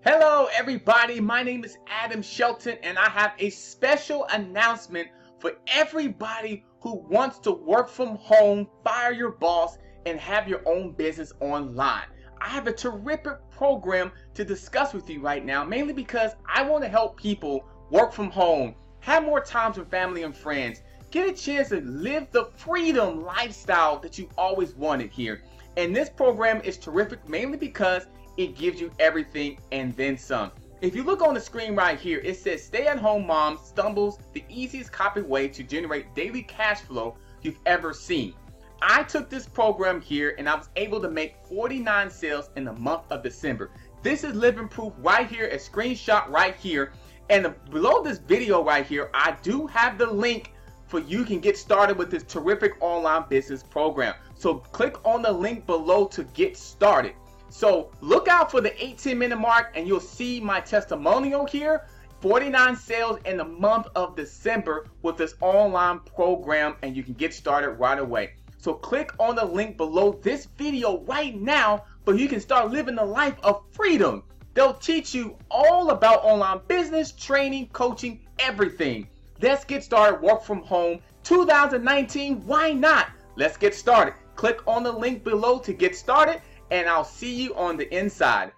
Hello everybody, my name is Adam Shelton and I have a special announcement for everybody who wants to work from home, fire your boss, and have your own business online. I have a terrific program to discuss with you right now, mainly because I want to help people work from home, have more times with family and friends, get a chance to live the freedom lifestyle that you always wanted here. And this program is terrific mainly because it gives you everything and then some. If you look on the screen right here, it says stay-at-home mom stumbles the easiest copy way to generate daily cash flow you've ever seen. I took this program here and I was able to make 49 sales in the month of December. This is living proof right here, a screenshot right here. And below this video right here, I do have the link for you can get started with this terrific online business program. So click on the link below to get started. So look out for the 18-minute mark and you'll see my testimonial here. 49 sales in the month of December with this online program, and you can get started right away. So click on the link below this video right now so you can start living the life of freedom. They'll teach you all about online business, training, coaching, everything. Let's get started. Work from home 2019. Why not? Let's get started. Click on the link below to get started, and I'll see you on the inside.